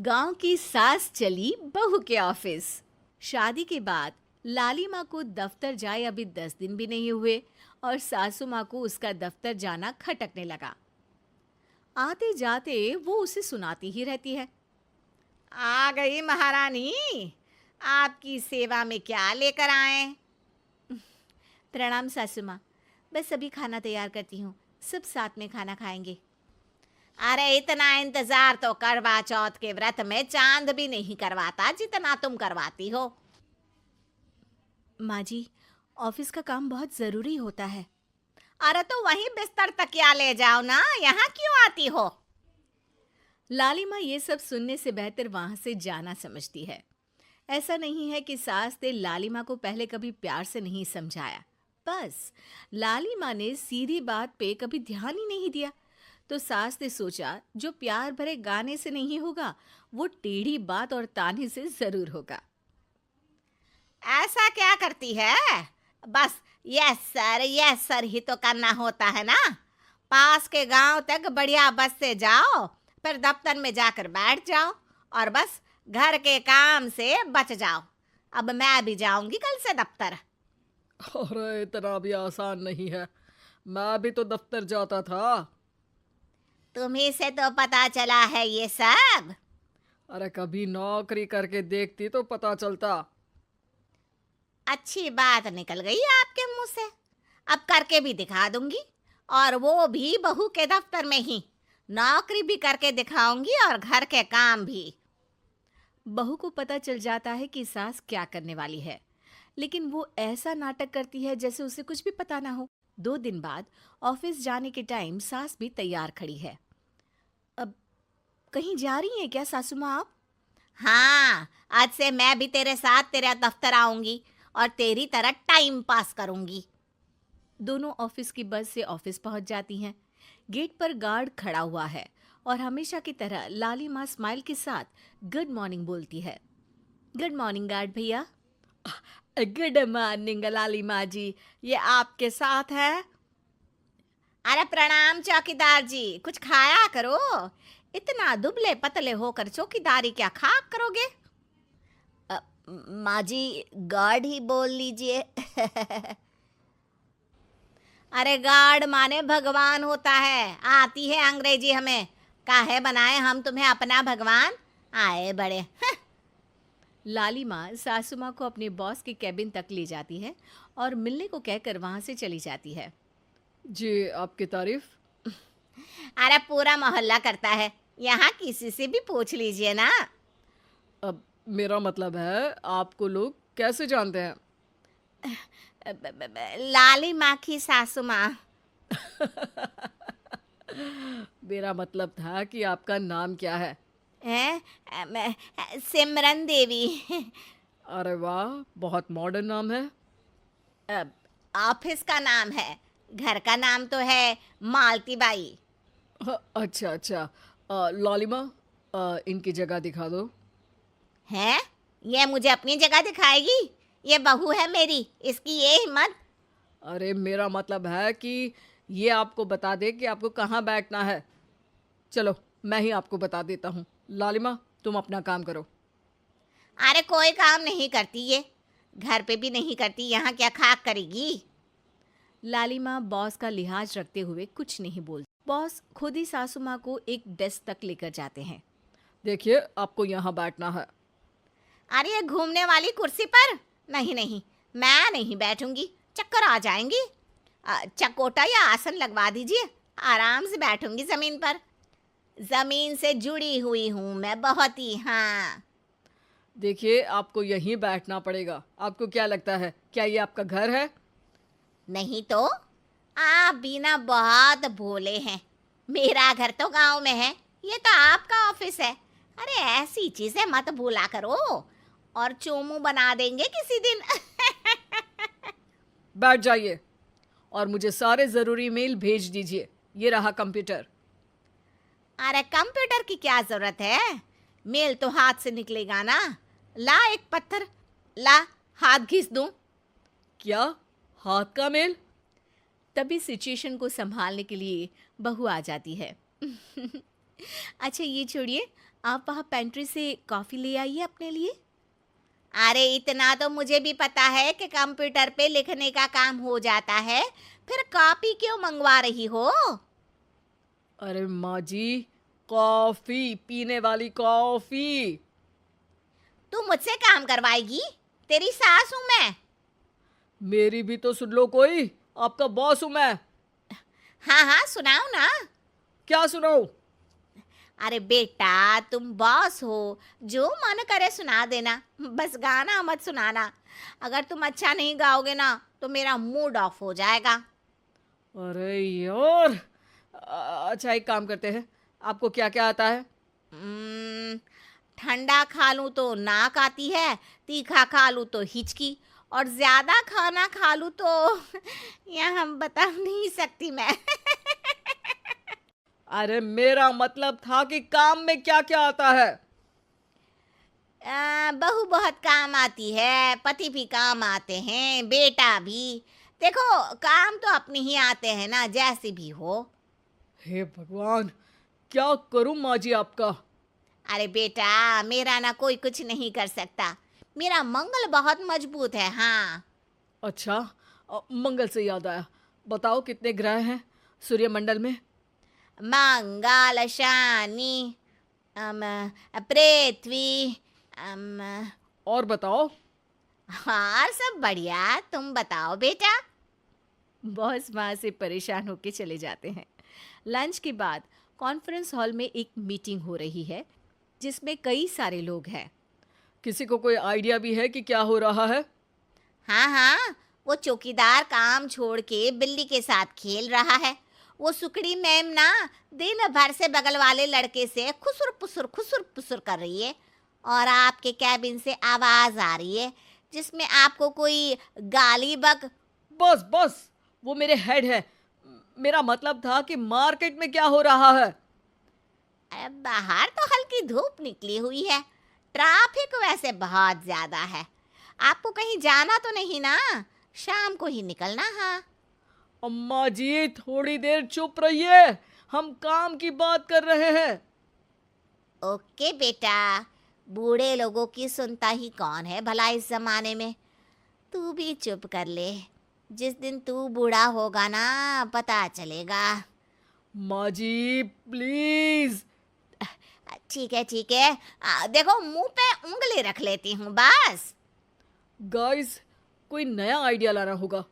गांव की सास चली बहू के ऑफिस। शादी के बाद लाली माँ को दफ्तर जाए अभी 10 दिन भी नहीं हुए और सासू माँ को उसका दफ्तर जाना खटकने लगा। आते जाते वो उसे सुनाती ही रहती है। आ गई महारानी, आपकी सेवा में क्या लेकर आए? प्रणाम सासू माँ, बस अभी खाना तैयार करती हूँ, सब साथ में खाना खाएंगे। अरे इतना इंतजार तो करवा चौथ के व्रत में चांद भी नहीं करवाता जितना तुम करवाती हो। माँ जी, ऑफिस का काम बहुत जरूरी होता है। अरे तो वहीं बिस्तर तकिया ले जाओ ना, यहाँ क्यों आती हो? लाली माँ ये सब सुनने से बेहतर वहां से जाना समझती है। ऐसा नहीं है कि सास ने लाली माँ को पहले कभी प्यार से नहीं समझाया, बस लाली माँ ने सीधी बात पे कभी ध्यान ही नहीं दिया। तो सास ने सोचा जो प्यार भरे गाने से नहीं होगा वो टेढ़ी बात और ताने से जरूर होगा। ऐसा क्या करती है? बस यस सर ही तो करना होता है ना। पास के गांव तक बढ़िया बस से जाओ, फिर दफ्तर में जाकर बैठ जाओ और बस घर के काम से बच जाओ। अब मैं भी जाऊंगी कल से दफ्तर। अरे इतना भी आसान नहीं है। मैं भी तो दफ्तर जाता था। तुम्ही से तो पता चला है ये सब। अरे कभी नौकरी करके देखती तो पता चलता। अच्छी बात निकल गई आपके मुंह से। अब करके भी दिखा दूंगी, और वो भी बहू के दफ्तर में ही। नौकरी भी करके दिखाऊंगी और घर के काम भी। बहू को पता चल जाता है कि सास क्या करने वाली है, लेकिन वो ऐसा नाटक करती है जैसे उसे कुछ भी पता ना हो। 2 दिन बाद ऑफिस जाने के टाइम सास भी तैयार खड़ी है। अब कहीं जा रही हैं क्या सासू माँ आप? हाँ, आज से मैं भी तेरे साथ तेरा दफ्तर आऊंगी और तेरी तरह टाइम पास करूंगी। दोनों ऑफिस की बस से ऑफिस पहुंच जाती हैं। गेट पर गार्ड खड़ा हुआ है और हमेशा की तरह लाली माँ स्माइल के साथ गुड मॉर्निंग बोलती है। गुड मॉर्निंग गार्ड भैया। गुड मॉर्निंग लाली माँ जी, ये आपके साथ है। अरे प्रणाम चौकीदार जी, कुछ खाया करो। इतना दुबले पतले होकर चौकीदारी क्या खा करोगे? माँ जी, गार्ड ही बोल लीजिए। अरे गार्ड माने भगवान होता है, आती है अंग्रेजी हमें। काहे बनाए हम तुम्हें अपना भगवान? आए बड़े। लाली माँ सासू माँ को अपने बॉस के कैबिन तक ले जाती है और मिलने को कहकर वहां से चली जाती है। जी, आपकी तारीफ। अरे पूरा मोहल्ला करता है, यहाँ किसी से भी पूछ लीजिए ना। अब मेरा मतलब है आपको लोग कैसे जानते हैं? लाली माँ की सासू माँ। मेरा मतलब था कि आपका नाम क्या है? है सिमरन देवी। अरे वाह, बहुत मॉडर्न नाम है। अब ऑफिस का नाम है, घर का नाम तो है मालती बाई। अच्छा अच्छा। लालिमा, इनकी जगह दिखा दो। है, ये मुझे अपनी जगह दिखाएगी? ये बहू है मेरी, इसकी ये हिम्मत। अरे मेरा मतलब है कि ये आपको बता दे कि आपको कहाँ बैठना है। चलो, मैं ही आपको बता देता हूँ। लालिमा, तुम अपना काम करो। अरे कोई काम नहीं करती ये, घर पे भी नहीं करती, यहाँ क्या खाक करेगी? लाली माँ बॉस का लिहाज रखते हुए कुछ नहीं बोलती। बॉस खुद ही सासू माँ को एक डेस्क तक लेकर जाते हैं। देखिए, आपको यहाँ बैठना है। अरे ये घूमने वाली कुर्सी पर? नहीं नहीं, मैं नहीं बैठूंगी, चक्कर आ जाएंगी। चकोटा या आसन लगवा दीजिए, आराम से बैठूंगी जमीन पर। जमीन से जुड़ी हुई हूँ मैं बहुत ही। हाँ। देखिए, आपको यहीं बैठना पड़ेगा। आपको क्या लगता है, क्या ये आपका घर है? नहीं तो, आप भी ना बहुत भोले हैं। मेरा घर तो गांव में है, ये तो आपका ऑफिस है। अरे ऐसी चीजें मत भूला करो, और चोमू बना देंगे किसी दिन। बैठ जाइए और मुझे सारे ज़रूरी मेल भेज दीजिए। ये रहा कंप्यूटर। अरे कंप्यूटर की क्या जरूरत है, मेल तो हाथ से निकलेगा ना। ला एक पत्थर, ला हाथ घिस दूं। क्या? हाथ का मेल? तभी सिचुएशन को संभालने के लिए बहू आ जाती है। अच्छा ये छोड़िए, आप वहाँ पेंट्री से कॉफ़ी ले आइए अपने लिए। अरे इतना तो मुझे भी पता है कि कंप्यूटर पे लिखने का काम हो जाता है, फिर कॉपी क्यों मंगवा रही हो? अरे माँ जी, कॉफी, पीने वाली कॉफी। तू मुझसे काम करवाएगी? तेरी सास हूं मैं। मेरी भी तो सुन लो कोई, आपका बॉस हूं मैं। हाँ हाँ सुनाओ ना। क्या सुनाऊं? अरे बेटा तुम बॉस हो, जो मन करे सुना देना, बस गाना मत सुनाना। अगर तुम अच्छा नहीं गाओगे ना तो मेरा मूड ऑफ हो जाएगा। अरे यार, अच्छा एक काम करते हैं, आपको क्या क्या आता है? हम्म, ठंडा खा लूं तो नाक आती है, तीखा खा लूं तो हिचकी, और ज्यादा खाना खा लूं तो यह हम बता नहीं सकती मैं। अरे मेरा मतलब था कि काम में क्या क्या आता है। बहू बहुत काम आती है, पति भी काम आते हैं, बेटा भी। देखो काम तो अपने ही आते हैं ना, जैसे भी हो। हे भगवान, क्या करूं माँ जी आपका। अरे बेटा मेरा ना कोई कुछ नहीं कर सकता, मेरा मंगल बहुत मजबूत है। हाँ। अच्छा, मंगल से याद आया, बताओ कितने ग्रह हैं सूर्यमंडल में? मंगल शनि अम, पृथ्वी अम, और बताओ। हाँ सब बढ़िया, तुम बताओ बेटा। बॉस वहाँ से परेशान होके चले जाते हैं। लंच के बाद कॉन्फ्रेंस हॉल में एक मीटिंग हो रही है जिसमें कई सारे लोग हैं। किसी को कोई आइडिया भी है कि क्या हो रहा है? हाँ हाँ, वो चौकीदार काम छोड़ के बिल्ली के साथ खेल रहा है। वो सुकड़ी मैम ना दिन भर से बगल वाले लड़के से खुसुर पुसुर कर रही है, और आपके कैबिन से आवाज आ रही है जिसमें आपको कोई गाली बक। बस बस, वो मेरे हेड है। मेरा मतलब था कि मार्केट में क्या हो रहा है। अरे बाहर तो हल्की धूप निकली हुई है, ट्रैफिक वैसे बहुत ज्यादा है। आपको कहीं जाना तो नहीं ना? शाम को ही निकलना। हाँ। अम्मा जी थोड़ी देर चुप रहिए, हम काम की बात कर रहे हैं। ओके बेटा, बूढ़े लोगों की सुनता ही कौन है भला इस जमाने में। तू भी चुप कर ले, जिस दिन तू बूढ़ा होगा ना पता चलेगा। माँ जी प्लीज। ठीक है ठीक है, देखो मुंह पे उंगली रख लेती हूँ बस। गाइस, कोई नया आइडिया लाना होगा।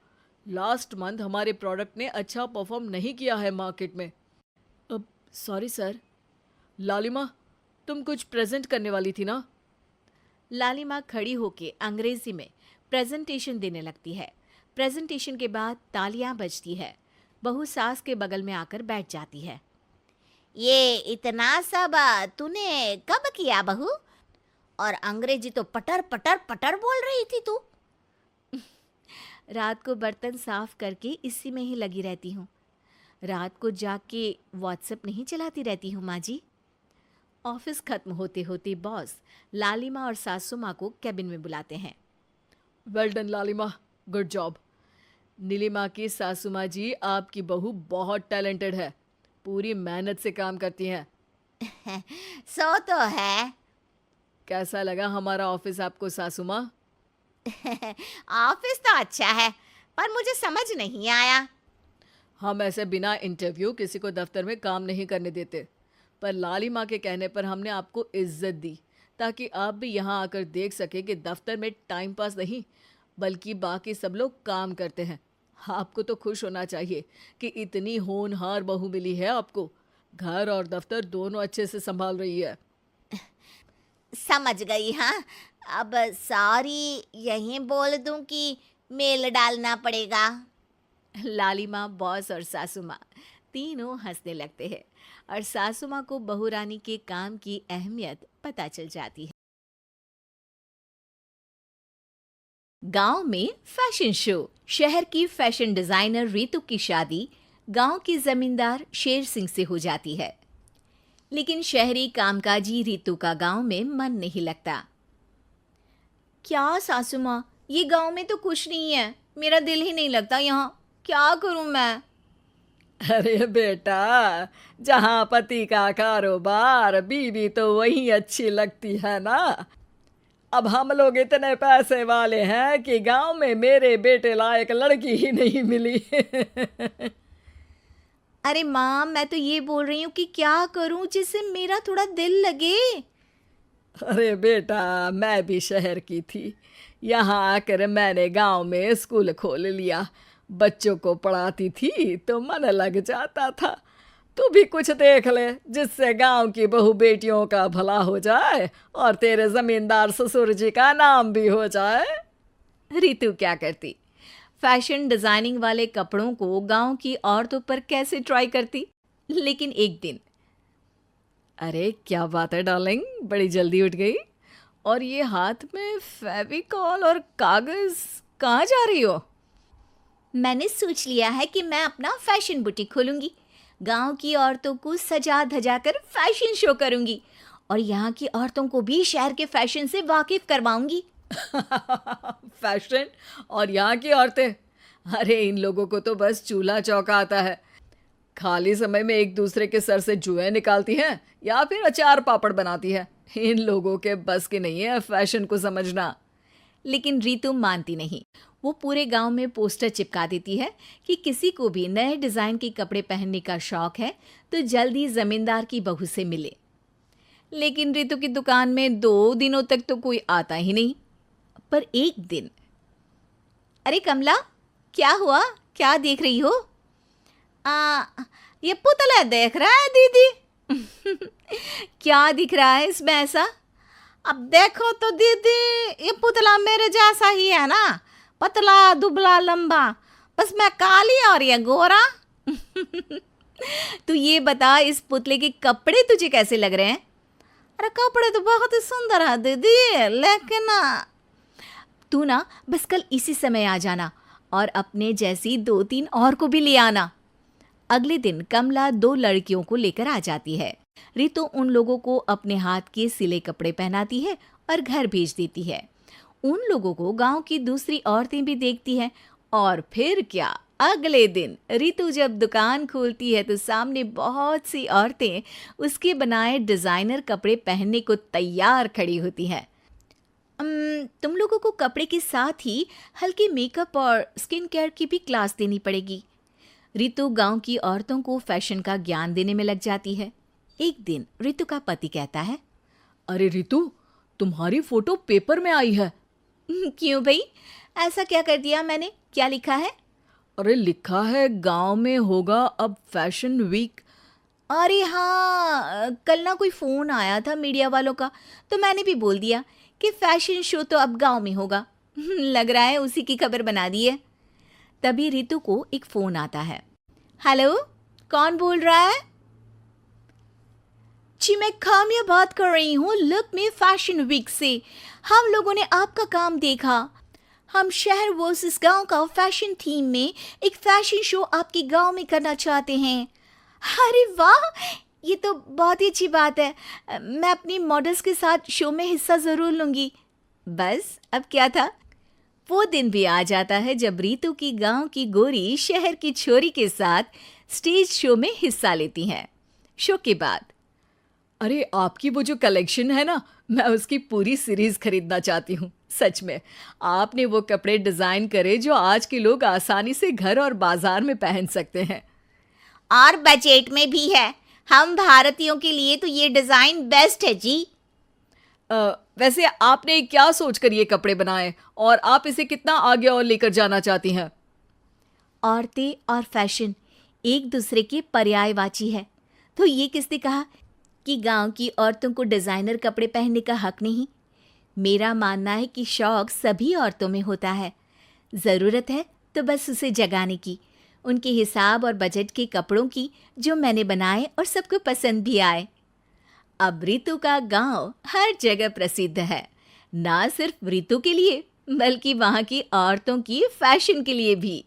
लास्ट मंथ हमारे प्रोडक्ट ने अच्छा परफॉर्म नहीं किया है मार्केट में। अब सॉरी सर। लालिमा, तुम कुछ प्रेजेंट करने वाली थी ना? लालिमा खड़ी होके अंग्रेजी में प्रेजेंटेशन देने लगती है। प्रेजेंटेशन के बाद तालियां बजती है। बहू सास के बगल में आकर बैठ जाती है। ये इतना सब तूने कब किया बहू? और अंग्रेजी तो पटर पटर पटर बोल रही थी तू। रात को बर्तन साफ करके इसी में ही लगी रहती हूँ। रात को जाग के व्हाट्सएप नहीं चलाती रहती हूँ माँ जी। ऑफिस खत्म होते होते बॉस लालिमा और सासू माँ को कैबिन में बुलाते हैं। वेल डन लालिमा, गुड जॉब। नीलिमा की सासू माँ जी, आपकी बहू बहुत टैलेंटेड है, पूरी मेहनत से काम करती हैं। सो तो है। कैसा लगा हमारा ऑफिस आपको सासू माँ? ऑफिस तो अच्छा है, पर मुझे समझ नहीं आया। हम ऐसे बिना इंटरव्यू किसी को दफ्तर में काम नहीं करने देते, पर लालिमा के कहने पर हमने आपको इज्जत दी ताकि आप भी यहाँ आकर देख सके कि दफ्तर में टाइम पास नहीं बल्कि बाकी सब लोग काम करते हैं। आपको तो खुश होना चाहिए कि इतनी होनहार बहू मिली है आपको। घर और दफ्तर दोनों अच्छे से संभाल रही है। समझ गई। हाँ, अब सॉरी यहीं बोल दूं कि मेल डालना पड़ेगा? लालिमा, बॉस और सासू माँ तीनों हंसने लगते हैं और सासू माँ को बहू रानी के काम की अहमियत पता चल जाती है। गांव में फैशन शो। शहर की फैशन डिजाइनर रीतू की शादी गांव की जमींदार शेर सिंह से हो जाती है, लेकिन शहरी कामकाजी रीतू का गांव में मन नहीं लगता। क्या सासू माँ, ये गांव में तो कुछ नहीं है, मेरा दिल ही नहीं लगता यहाँ, क्या करूं मैं? अरे बेटा, जहाँ पति का कारोबार बीवी तो वही अच्छी लगती है ना। अब हम लोग इतने पैसे वाले हैं कि गांव में मेरे बेटे लायक लड़की ही नहीं मिली। अरे माँ, मैं तो ये बोल रही हूँ कि क्या करूँ जिससे मेरा थोड़ा दिल लगे। अरे बेटा, मैं भी शहर की थी। यहाँ आकर मैंने गांव में स्कूल खोल लिया। बच्चों को पढ़ाती थी तो मन लग जाता था। तू भी कुछ देख ले जिससे गांव की बहू बेटियों का भला हो जाए और तेरे जमींदार ससुर जी का नाम भी हो जाए। रितु क्या करती? फैशन डिजाइनिंग वाले कपड़ों को गांव की औरतों पर कैसे ट्राई करती। लेकिन एक दिन, अरे क्या बात है डार्लिंग, बड़ी जल्दी उठ गई। और ये हाथ में फेविकॉल और कागज, कहाँ जा रही हो? मैंने सोच लिया है कि मैं अपना फैशन बुटीक खोलूंगी। गांव की औरतों को सजा धजा कर फैशन शो करूंगी और यहाँ की औरतों को भी शहर के फैशन से वाकिफ करवाऊंगी। फैशन और यहाँ की औरतें, अरे इन लोगों को तो बस चूल्हा चौका आता है। खाली समय में एक दूसरे के सर से जुएं निकालती हैं या फिर अचार पापड़ बनाती है। इन लोगों के बस की नहीं है फैशन को समझना। लेकिन रितु मानती नहीं। वो पूरे गांव में पोस्टर चिपका देती है कि किसी को भी नए डिजाइन के कपड़े पहनने का शौक है तो जल्दी जमींदार की बहू से मिले। लेकिन रितु की दुकान में 2 दिनों तक तो कोई आता ही नहीं। पर एक दिन, अरे कमला, क्या हुआ? क्या देख रही हो? ये पुतला देख रहा है दीदी। क्या दिख रहा है इसमें ऐसा? अब देखो तो दीदी, ये पुतला मेरे जैसा ही है ना, पतला दुबला लंबा, बस मैं काली और ये गोरा। तू ये बता, इस पुतले के कपड़े तुझे कैसे लग रहे हैं? अरे कपड़े तो बहुत ही सुंदर है दीदी, लेकिन तू ना बस कल इसी समय आ जाना और अपने जैसी 2-3 और को भी ले आना। अगले दिन कमला 2 लड़कियों को लेकर आ जाती है। रितु उन लोगों को अपने हाथ के सिले कपड़े पहनाती है और घर भेज देती है। उन लोगों को गांव की दूसरी औरतें भी देखती हैं। और फिर क्या, अगले दिन रितु जब दुकान खोलती है तो सामने बहुत सी औरतें उसके बनाए डिजाइनर कपड़े पहनने को तैयार खड़ी होती हैं। तुम लोगों को कपड़े के साथ ही हल्के मेकअप और स्किन केयर की भी क्लास देनी पड़ेगी। रितु गांव की औरतों को फैशन का ज्ञान देने में लग जाती है। एक दिन रितु का पति कहता है, अरे रितु, तुम्हारी फोटो पेपर में आई है। क्यों भाई, ऐसा क्या कर दिया मैंने? क्या लिखा है? अरे लिखा है गांव में होगा अब फैशन वीक। अरे हाँ, कल ना कोई फ़ोन आया था मीडिया वालों का, तो मैंने भी बोल दिया कि फैशन शो तो अब गांव में होगा। लग रहा है उसी की खबर बना दी है। तभी रितु को एक फ़ोन आता है। हेलो, कौन बोल रहा है? जी मैं काम्या बात कर रही हूँ लुक में फैशन वीक से। हम लोगों ने आपका काम देखा। हम शहर वर्सेस गांव का फैशन थीम में एक फैशन शो आपके गांव में करना चाहते हैं। अरे वाह, ये तो बहुत ही अच्छी बात है। मैं अपनी मॉडल्स के साथ शो में हिस्सा ज़रूर लूँगी। बस अब क्या था, वो दिन भी आ जाता है जब रितु की गांव की गोरी शहर की छोरी के साथ स्टेज शो में हिस्सा लेती हैं। शो के बाद, अरे आपकी वो जो कलेक्शन है ना, मैं उसकी पूरी सीरीज खरीदना चाहती हूँ। सच में आपने वो कपड़े डिजाइन करे जो आज के लोग आसानी से घर और बाजार में पहन सकते हैं। और बजट में भी है। हम भारतीयों के लिए तो ये डिज़ाइन बेस्ट है जी। वैसे आपने क्या सोचकर ये कपड़े बनाए और आप इसे कितना आगे और लेकर जाना चाहती हैं? औरतें और फैशन एक दूसरे के पर्यायवाची है। तो ये किसने कहा कि गांव की औरतों को डिज़ाइनर कपड़े पहनने का हक नहीं? मेरा मानना है कि शौक सभी औरतों में होता है। ज़रूरत है तो बस उसे जगाने की, उनके हिसाब और बजट के कपड़ों की जो मैंने बनाए और सबको पसंद भी आए। अब रितु का गांव हर जगह प्रसिद्ध है, ना सिर्फ रितु के लिए बल्कि वहाँ की औरतों की फैशन के लिए भी।